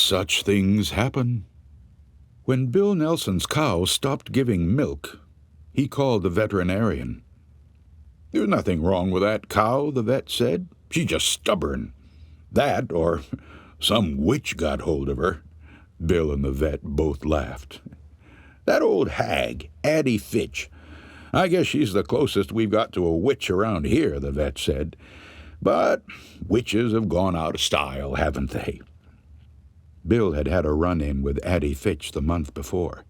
such things happen. When Bill Nelson's cow stopped giving milk, he called the veterinarian. "There's nothing wrong with that cow," the vet said. "She's just stubborn. That, or some witch got hold of her." Bill and the vet both laughed. "That old hag, Addie Fitch. I guess she's the closest we've got to a witch around here," the vet said. "But witches have gone out of style, haven't they?" Bill had had a run-in with Addie Fitch the month before.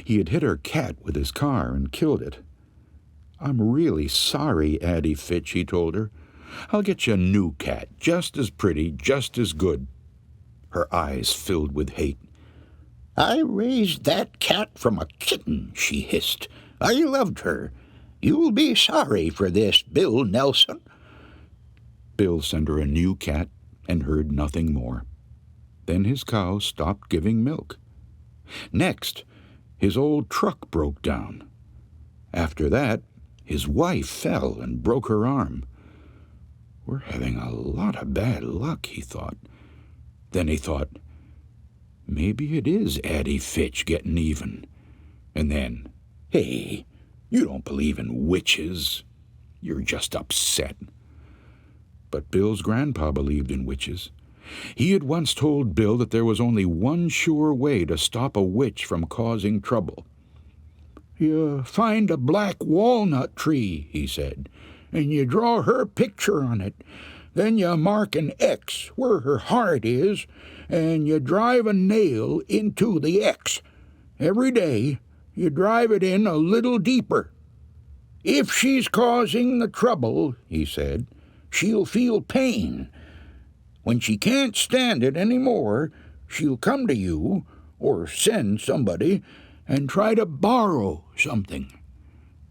He had hit her cat with his car and killed it. "I'm really sorry, Addie Fitch," he told her. "I'll get you a new cat, just as pretty, just as good." Her eyes filled with hate. "I raised that cat from a kitten," she hissed. "I loved her. You'll be sorry for this, Bill Nelson." Bill sent her a new cat and heard nothing more. Then his cow stopped giving milk. Next, his old truck broke down. After that, his wife fell and broke her arm. "We're having a lot of bad luck," he thought. Then he thought, maybe it is Addie Fitch getting even. And then, hey, you don't believe in witches. You're just upset. But Bill's grandpa believed in witches. He had once told Bill that there was only one sure way to stop a witch from causing trouble. "You find a black walnut tree," he said, "and you draw her picture on it. Then you mark an X where her heart is, and you drive a nail into the X. Every day you drive it in a little deeper. If she's causing the trouble," he said, "she'll feel pain. When she can't stand it any more, she'll come to you, or send somebody, and try to borrow something.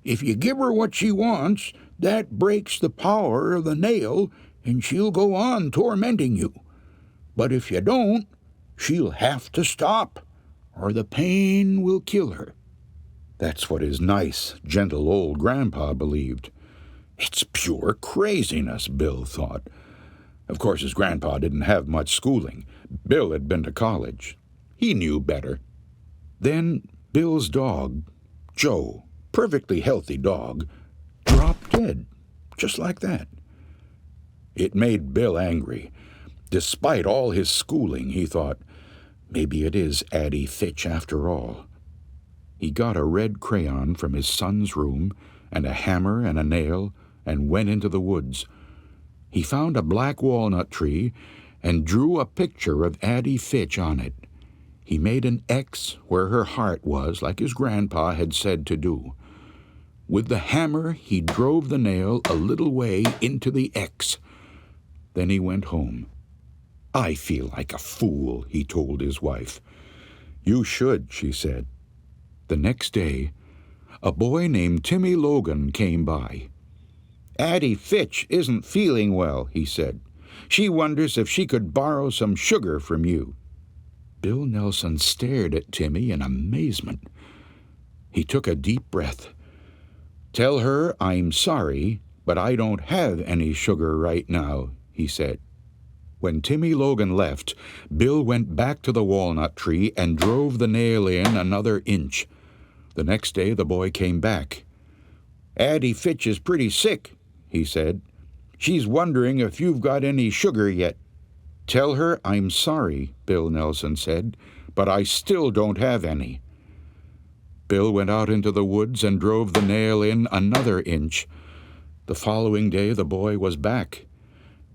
If you give her what she wants, that breaks the power of the nail, and she'll go on tormenting you. But if you don't, she'll have to stop, or the pain will kill her." That's what his nice, gentle old grandpa believed. It's pure craziness, Bill thought. Of course, his grandpa didn't have much schooling. Bill had been to college. He knew better. Then Bill's dog, Joe, perfectly healthy dog, dropped dead, just like that. It made Bill angry. Despite all his schooling, he thought, maybe it is Addie Fitch after all. He got a red crayon from his son's room and a hammer and a nail and went into the woods. He found a black walnut tree and drew a picture of Addie Fitch on it. He made an X where her heart was, like his grandpa had said to do. With the hammer, he drove the nail a little way into the X. Then he went home. "I feel like a fool," he told his wife. "You should," she said. The next day, a boy named Timmy Logan came by. "Addie Fitch isn't feeling well," he said. "She wonders if she could borrow some sugar from you." Bill Nelson stared at Timmy in amazement. He took a deep breath. "Tell her I'm sorry, but I don't have any sugar right now," he said. When Timmy Logan left, Bill went back to the walnut tree and drove the nail in another inch. The next day the boy came back. "Addie Fitch is pretty sick," he said. "She's wondering if you've got any sugar yet." "Tell her I'm sorry," Bill Nelson said, "but I still don't have any." Bill went out into the woods and drove the nail in another inch. The following day the boy was back.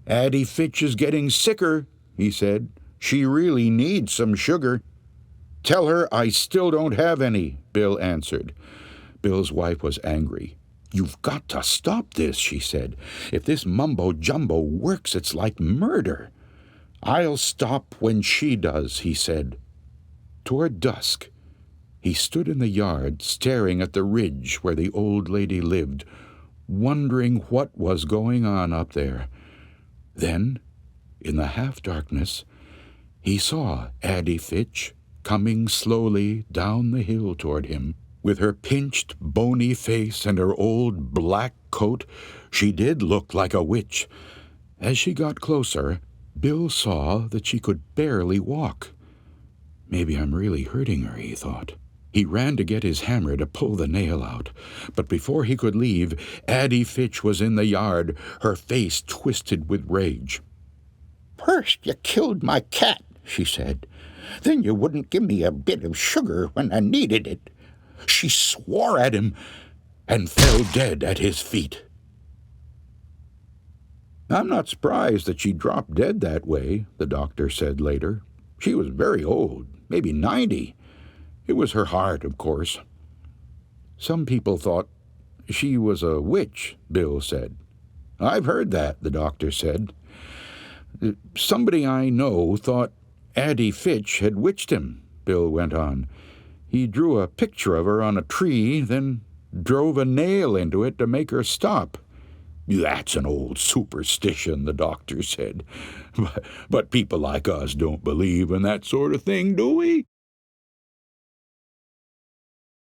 "Addie Fitch is getting sicker," he said. "She really needs some sugar." "Tell her I still don't have any," Bill answered. Bill's wife was angry. "You've got to stop this," she said. "If this mumbo-jumbo works, it's like murder." "I'll stop when she does," he said. Toward dusk, he stood in the yard staring at the ridge where the old lady lived, wondering what was going on up there. Then, in the half-darkness, he saw Addie Fitch coming slowly down the hill toward him. With her pinched, bony face and her old black coat, she did look like a witch. As she got closer, Bill saw that she could barely walk. Maybe I'm really hurting her, he thought. He ran to get his hammer to pull the nail out, but before he could leave, Addie Fitch was in the yard, her face twisted with rage. "First you killed my cat," she said. "Then you wouldn't give me a bit of sugar when I needed it." She swore at him and fell dead at his feet. I'm not surprised that she dropped dead that way, the doctor said later. She was very old, maybe 90. It was her heart, of course. Some people thought she was a witch, Bill said. I've heard that, the doctor said. Somebody I know thought Addie Fitch had witched him, Bill went on. He drew a picture of her on a tree, then drove a nail into it to make her stop. That's an old superstition, the doctor said. But people like us don't believe in that sort of thing, do we?